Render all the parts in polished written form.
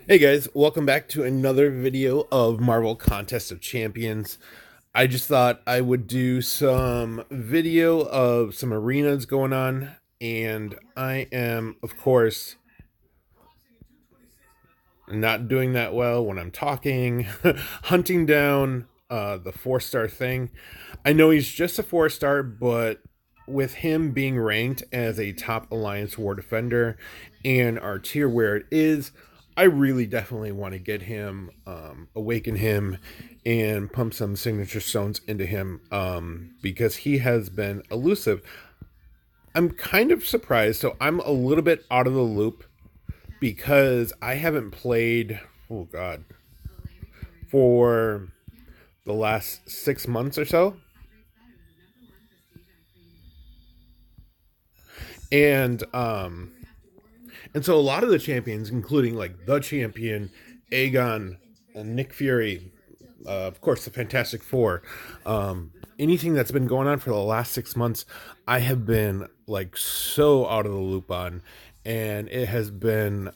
Hey guys, welcome back to another video of Marvel Contest of Champions. I just thought I would do some video of some arenas going on, and I am, of course, not doing that well when I'm talking, hunting down the 4-star thing. I know he's just a 4-star, but with him being ranked as a top Alliance War defender and our tier where it is, I really definitely want to get him, awaken him, and pump some signature stones into him because he has been elusive. I'm kind of surprised, so I'm a little bit out of the loop because I haven't played, oh God, for the last 6 months or so. And and so a lot of the champions, including like the champion, Aegon, and Nick Fury, of course the Fantastic Four, anything that's been going on for the last 6 months, I have been like so out of the loop on. And it has been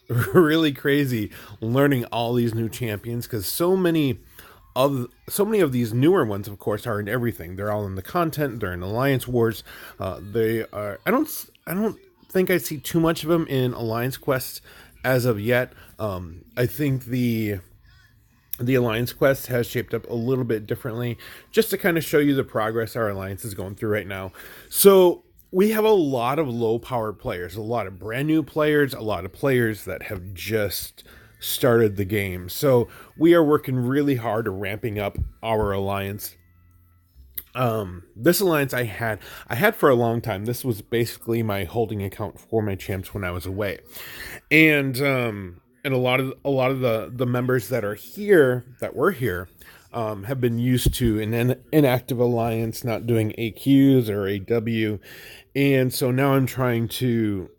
really crazy learning all these new champions because so many of these newer ones, of course, are in everything. They're all in the content. They're in Alliance Wars. They are. I don't think I see too much of them in Alliance Quest as of yet. I think the Alliance Quest has shaped up a little bit differently, just to kind of show you the progress our alliance is going through right now. So we have a lot of low power players, a lot of brand new players, a lot of players that have just started the game. So we are working really hard to ramping up our alliance. This alliance I had for a long time. This was basically my holding account for my champs when I was away. And a lot of the members that are here that were here have been used to an inactive alliance, not doing AQs or AW, and so now I'm trying to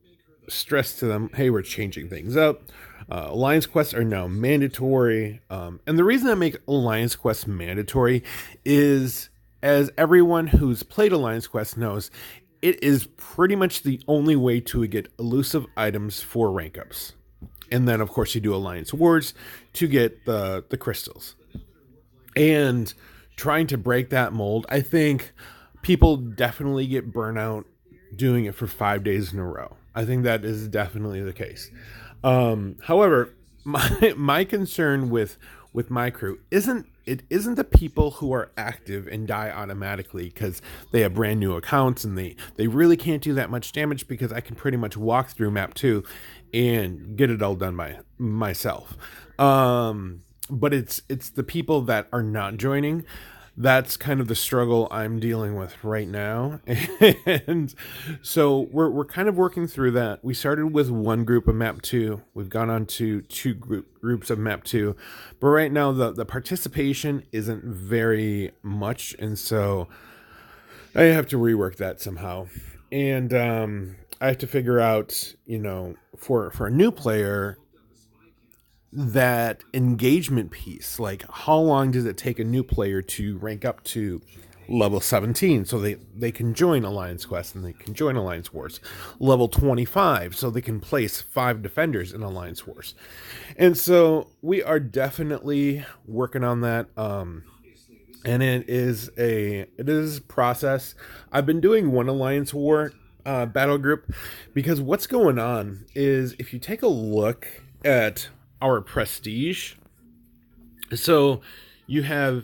stress to them, hey, we're changing things up. Alliance quests are now mandatory, and the reason I make Alliance quests mandatory is, as everyone who's played Alliance Quest knows, it is pretty much the only way to get elusive items for rank ups. And then, of course, you do Alliance Wars to get the crystals. And trying to break that mold, I think people definitely get burnout doing it for 5 days in a row. I think that is definitely the case. However, my concern with my crew isn't the people who are active and die automatically because they have brand new accounts and they really can't do that much damage because I can pretty much walk through map 2 and get it all done by myself. But it's the people that are not joining. That's kind of the struggle I'm dealing with right now. And so we're kind of working through that. We started with one group of map 2. We've gone on to two groups of map 2. But right now the participation isn't very much, and so I have to rework that somehow. And I have to figure out, for a new player, that engagement piece. Like, how long does it take a new player to rank up to level 17 so they can join Alliance Quest and they can join Alliance Wars? Level 25 so they can place 5 defenders in Alliance Wars. And so we are definitely working on that. And it is a process. I've been doing one Alliance War battle group because what's going on is, if you take a look at our prestige, so you have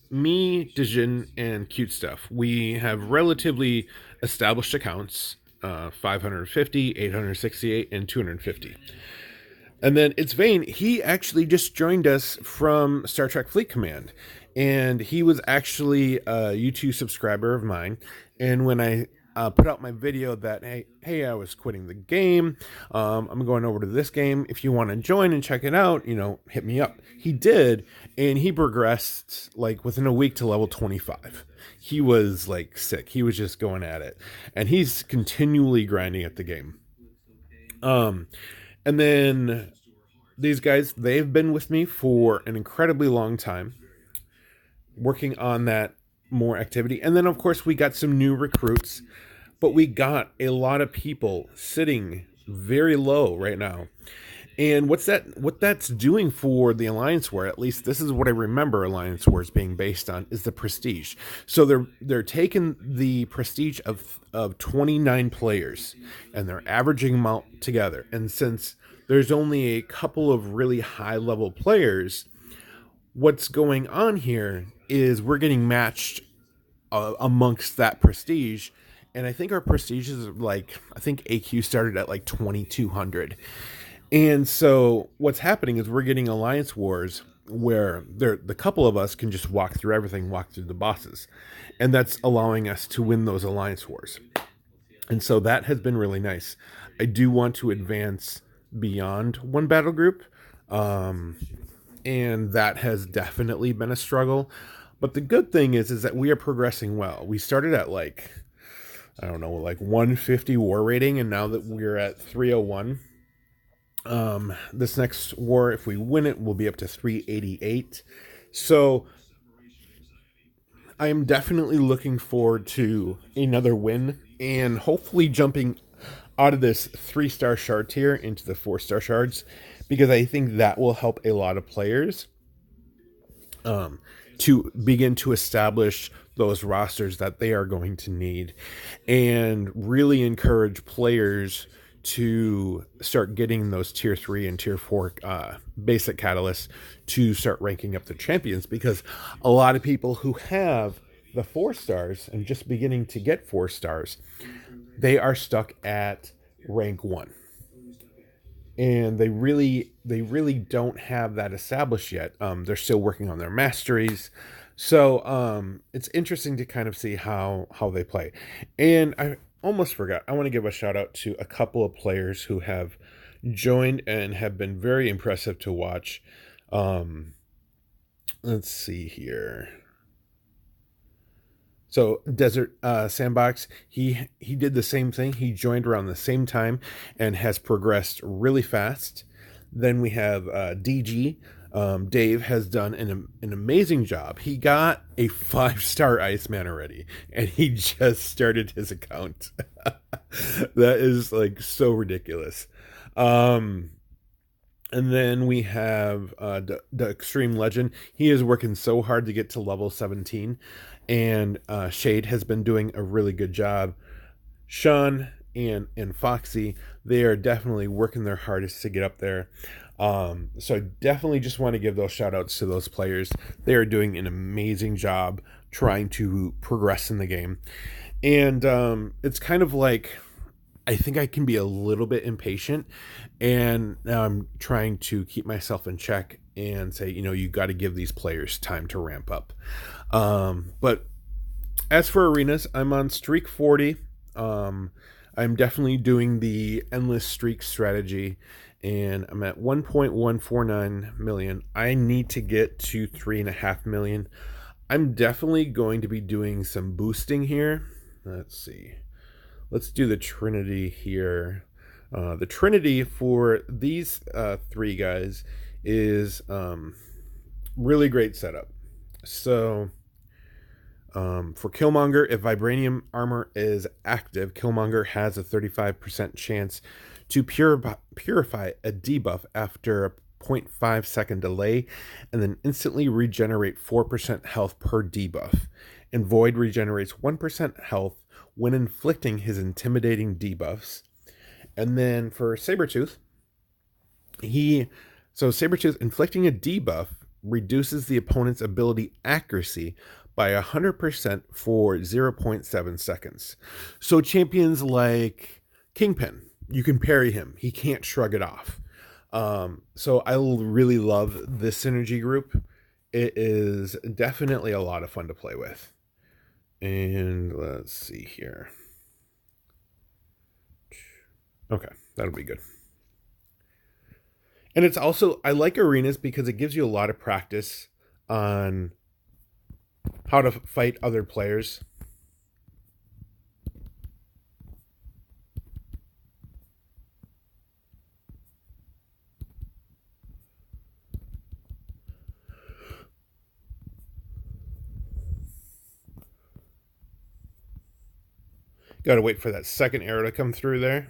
me, Dijin, and Cute Stuff. We have relatively established accounts, 550, 868, and 250. And then it's Vane. He actually just joined us from Star Trek Fleet Command. And he was actually a YouTube subscriber of mine. And when I put out my video that, hey, I was quitting the game. I'm going over to this game. If you want to join and check it out, hit me up. He did. And he progressed like within a week to level 25. He was like sick. He was just going at it. And he's continually grinding at the game. And then these guys, they've been with me for an incredibly long time, working on that more activity. And then, of course, we got some new recruits, but we got a lot of people sitting very low right now. And what that's doing for the Alliance War, at least this is what I remember Alliance Wars being based on, is the prestige. So they're taking the prestige of 29 players and they're averaging them out together. And since there's only a couple of really high level players, what's going on here is we're getting matched amongst that prestige. And I think our prestige is like, I think AQ started at like 2,200. And so what's happening is we're getting alliance wars where the couple of us can just walk through everything, walk through the bosses. And that's allowing us to win those alliance wars. And so that has been really nice. I do want to advance beyond one battle group. And that has definitely been a struggle. But the good thing is that we are progressing well. We started at like, I don't know, like 150 war rating, and now that we're at 301. This next war, if we win it, we'll be up to 388. So I am definitely looking forward to another win and hopefully jumping out of this 3-star shard tier into the 4-star shards, because I think that will help a lot of players to begin to establish those rosters that they are going to need, and really encourage players to start getting those tier 3 and tier 4 basic catalysts to start ranking up the champions, because a lot of people who have the 4 stars and just beginning to get 4 stars, they are stuck at rank 1. And they really don't have that established yet. They're still working on their masteries. So it's interesting to kind of see how they play. And I almost forgot, I want to give a shout out to a couple of players who have joined and have been very impressive to watch. Let's see here. So Desert Sandbox, he did the same thing. He joined around the same time and has progressed really fast. Then we have DG. Dave has done an amazing job. He got a 5-star Iceman already, and he just started his account. That is like so ridiculous. And then we have the Extreme Legend. He is working so hard to get to level 17. And Shade has been doing a really good job. Sean and Foxy, they are definitely working their hardest to get up there. So I definitely just want to give those shout outs to those players. They are doing an amazing job trying to progress in the game. And it's kind of like, I think I can be a little bit impatient, and now I'm trying to keep myself in check and say, you got to give these players time to ramp up. But as for arenas, I'm on streak 40. I'm definitely doing the endless streak strategy, and I'm at 1.149 million. I need to get to 3.5 million. I'm definitely going to be doing some boosting here. Let's see. Let's do the Trinity here. The Trinity for these 3 guys is really great setup. So for Killmonger, if Vibranium armor is active, Killmonger has a 35% chance to purify a debuff after a 0.5 second delay, and then instantly regenerate 4% health per debuff. And Void regenerates 1% health when inflicting his intimidating debuffs. And then for Sabretooth, Sabretooth inflicting a debuff reduces the opponent's ability accuracy by 100% for 0.7 seconds. So champions like Kingpin, you can parry him. He can't shrug it off. So I really love this synergy group. It is definitely a lot of fun to play with. And let's see here. Okay, that'll be good. And it's also, I like arenas because it gives you a lot of practice on how to fight other players. Got to wait for that second arrow to come through there.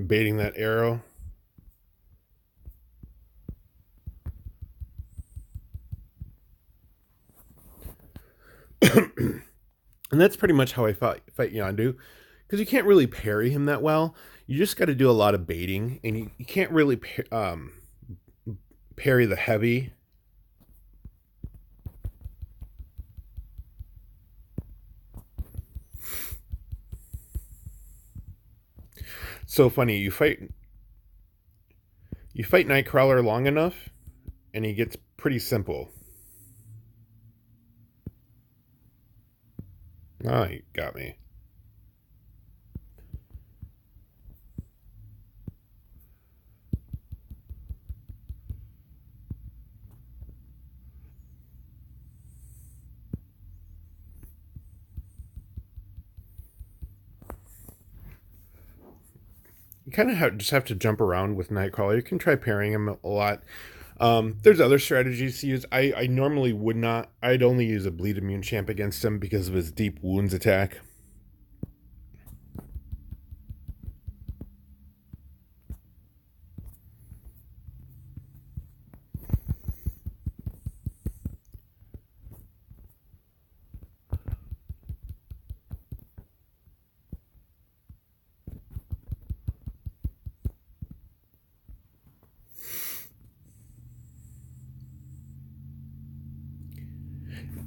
baiting that arrow. And that's pretty much how I fight Yondu, because you can't really parry him that well. You just got to do a lot of baiting, and you can't really parry the heavy. So funny, you fight Nightcrawler long enough, and he gets pretty simple. Oh, he got me. You kind of just have to jump around with Nightcrawler. You can try parrying him a lot. There's other strategies to use. I normally would not. I'd only use a bleed immune champ against him because of his deep wounds attack.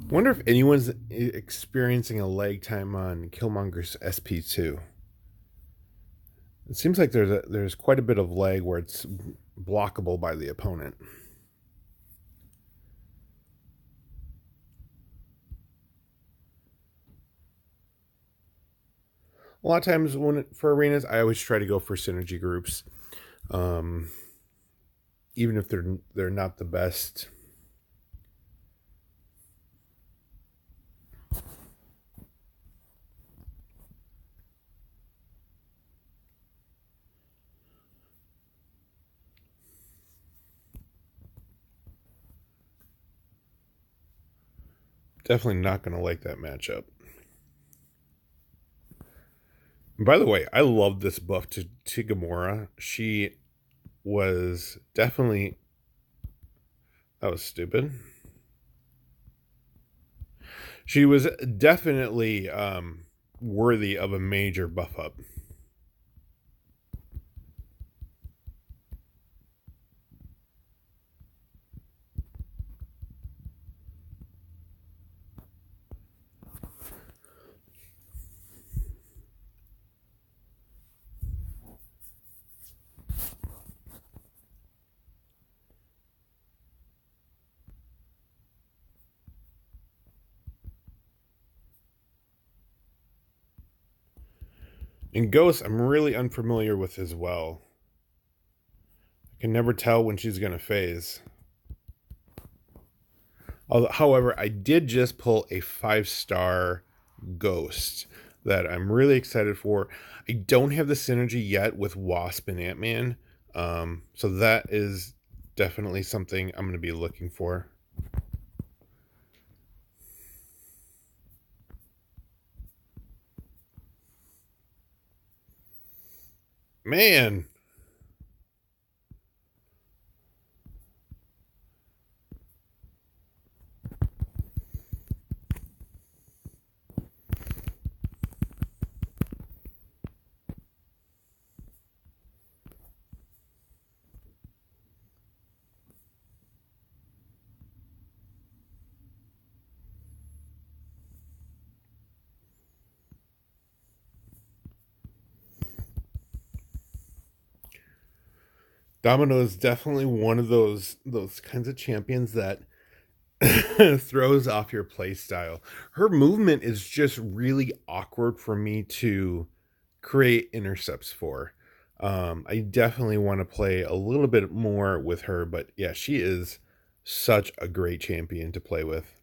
Wonder if anyone's experiencing a lag time on Killmonger's SP2. It seems like there's quite a bit of lag where it's blockable by the opponent. A lot of times for arenas, I always try to go for synergy groups, um, even if they're not the best. Definitely not going to like that matchup. And by the way, I love this buff to Gamora. She was definitely, that was stupid. She was definitely worthy of a major buff up. And Ghost, I'm really unfamiliar with as well. I can never tell when she's going to phase. However, I did just pull a 5-star Ghost that I'm really excited for. I don't have the synergy yet with Wasp and Ant-Man, so that is definitely something I'm going to be looking for. Man, Domino is definitely one of those kinds of champions that throws off your play style. Her movement is just really awkward for me to create intercepts for. I definitely want to play a little bit more with her, but yeah, she is such a great champion to play with.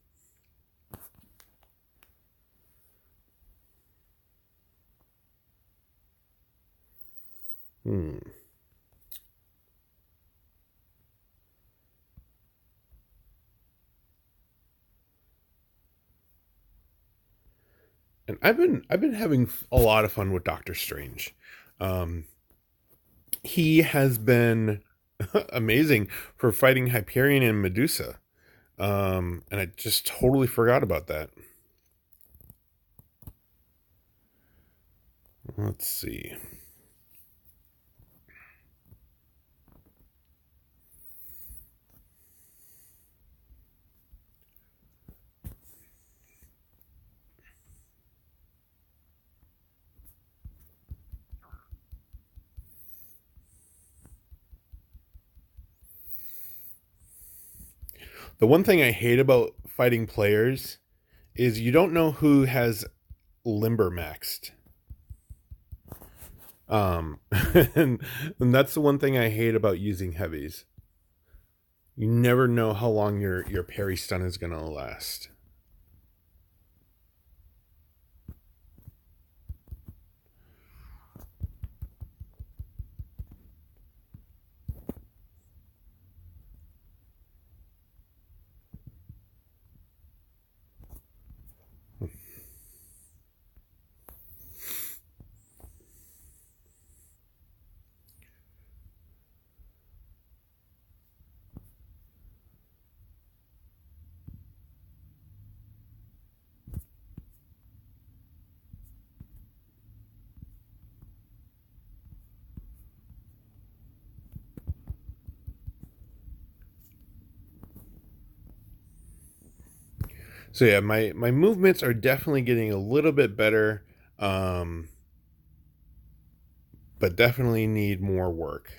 Hmm. And I've been having a lot of fun with Doctor Strange. Um, he has been amazing for fighting Hyperion and Medusa. And I just totally forgot about that. Let's see. The one thing I hate about fighting players is you don't know who has limber maxed. And, and that's the one thing I hate about using heavies. You never know how long your parry stun is gonna last. So yeah, my movements are definitely getting a little bit better, um, but definitely need more work.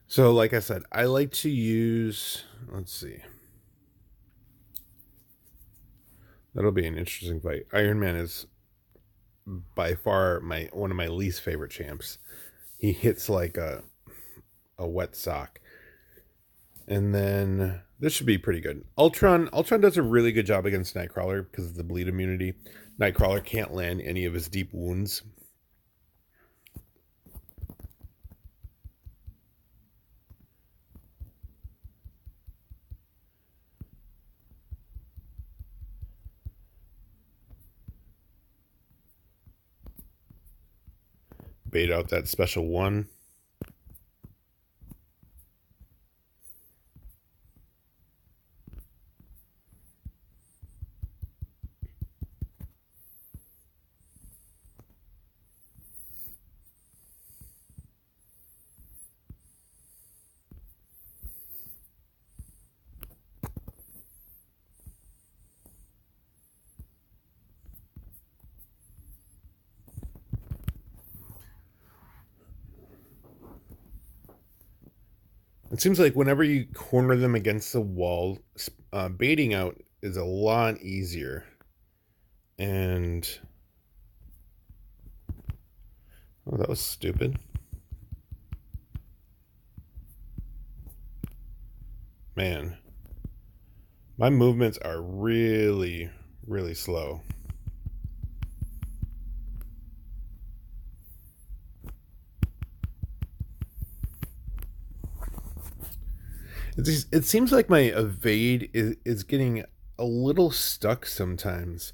So like I said, I like to use. Let's see. That'll be an interesting fight. Iron Man is by far my one of my least favorite champs. He hits like a wet sock. And then this should be pretty good. Ultron does a really good job against Nightcrawler because of the bleed immunity. Nightcrawler can't land any of his deep wounds. Bait out that special one. It seems like whenever you corner them against the wall, baiting out is a lot easier. And oh, that was stupid. Man, my movements are really, really slow. It seems like my evade is getting a little stuck sometimes.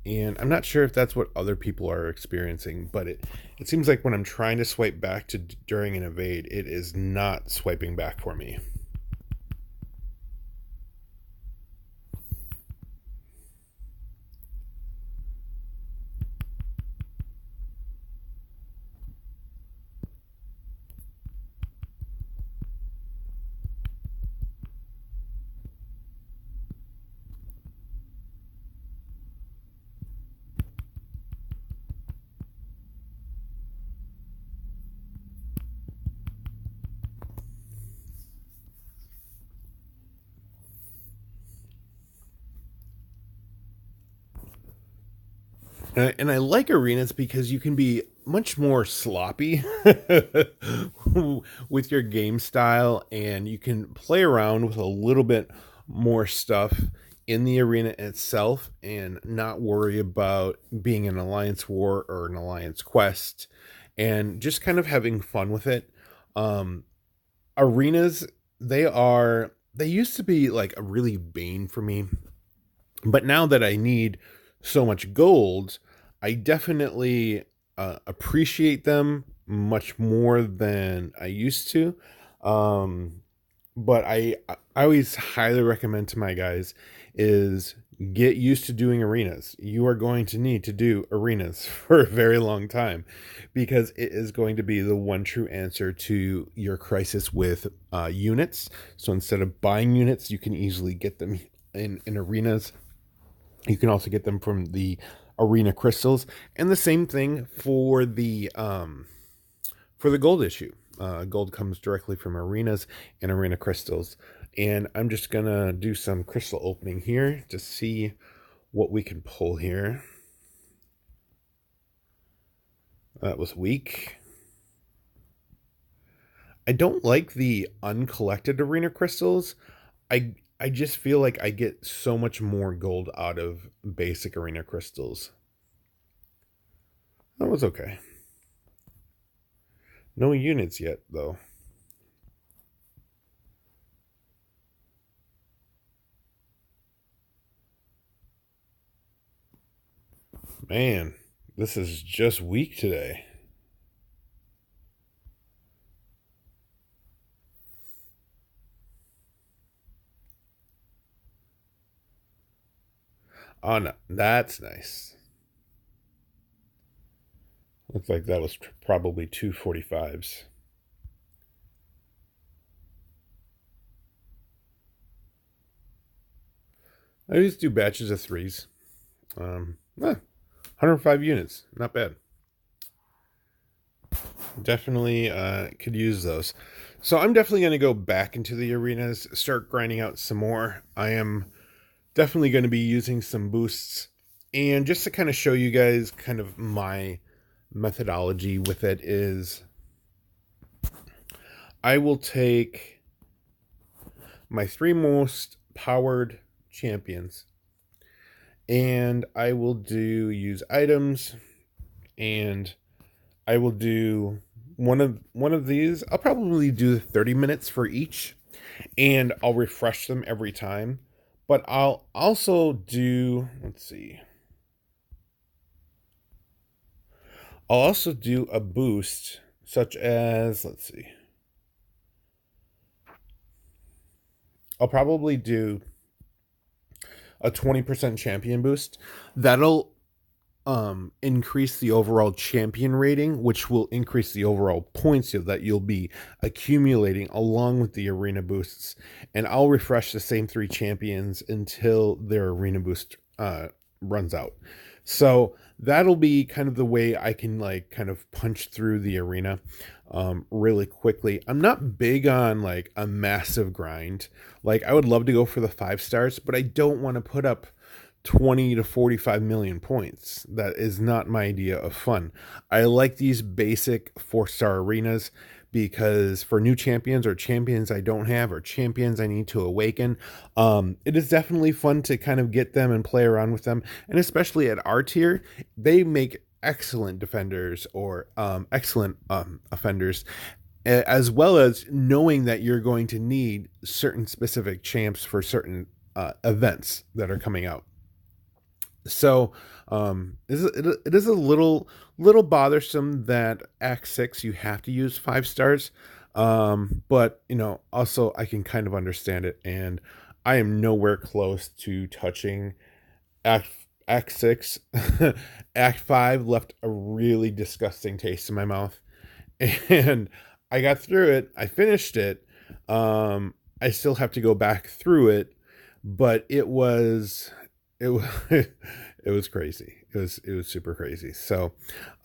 And I'm not sure if that's what other people are experiencing, but it seems like when I'm trying to swipe back to during an evade, it is not swiping back for me. And I like arenas because you can be much more sloppy with your game style, and you can play around with a little bit more stuff in the arena itself and not worry about being an alliance war or an alliance quest, and just kind of having fun with it. um Arenas, they used to be like a really bane for me, but now that I need so much gold, I definitely appreciate them much more than I used to. Um, but I always highly recommend to my guys is get used to doing arenas. You are going to need to do arenas for a very long time because it is going to be the one true answer to your crisis with units. So instead of buying units, you can easily get them in arenas. You can also get them from the arena crystals, and the same thing for the gold issue. Gold comes directly from arenas and arena crystals. And I'm just gonna do some crystal opening here to see what we can pull here. That was weak. I don't like the uncollected arena crystals. I just feel like I get so much more gold out of basic arena crystals. That was okay. No units yet, though. Man, this is just weak today. Oh no, that's nice. Looks like that was probably 245s. I used to do batches of threes. 105 units, not bad. Definitely could use those. So I'm definitely going to go back into the arenas, start grinding out some more. I am definitely going to be using some boosts. And just to kind of show you guys kind of my methodology with it is I will take my three most powered champions and I will use items, and I will do one of these. I'll probably do 30 minutes for each, and I'll refresh them every time. But I'll also do, let's see. I'll also do a boost such as, let's see. I'll probably do a 20% champion boost. That'll increase the overall champion rating, which will increase the overall points that you'll be accumulating along with the arena boosts. And I'll refresh the same three champions until their arena boost runs out. So that'll be kind of the way I can like kind of punch through the arena really quickly. I'm not big on like a massive grind. Like I would love to go for the 5 stars, but I don't want to put up 20 to 45 million points. That is not my idea of fun. I like these basic 4-star arenas because for new champions or champions I don't have or champions I need to awaken, it is definitely fun to kind of get them and play around with them. And especially at our tier, they make excellent defenders or excellent offenders, as well as knowing that you're going to need certain specific champs for certain events that are coming out. So it is a little bothersome that Act 6 you have to use 5 stars, but also I can kind of understand it, and I am nowhere close to touching Act Act 6. Act 5 left a really disgusting taste in my mouth, and I got through it. I finished it. I still have to go back through it, but it was it was crazy. It was super crazy. So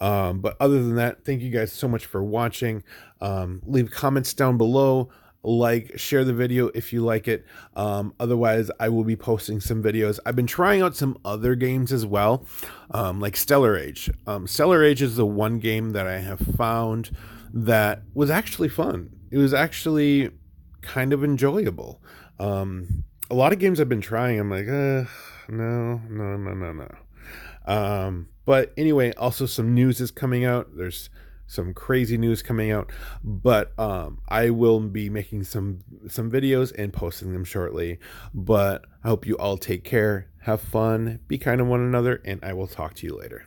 but other than that, thank you guys so much for watching. Leave comments down below. like, share the video if you like it. Otherwise, I will be posting some videos. I've been trying out some other games as well, like Stellar Age. Stellar Age is the one game that I have found that was actually fun. It was actually kind of enjoyable. A lot of games I've been trying, I'm like, no, no, no, no, no. But anyway, also some news is coming out. There's some crazy news coming out, but I will be making some videos and posting them shortly. But I hope you all take care, have fun, be kind to one another, and I will talk to you later.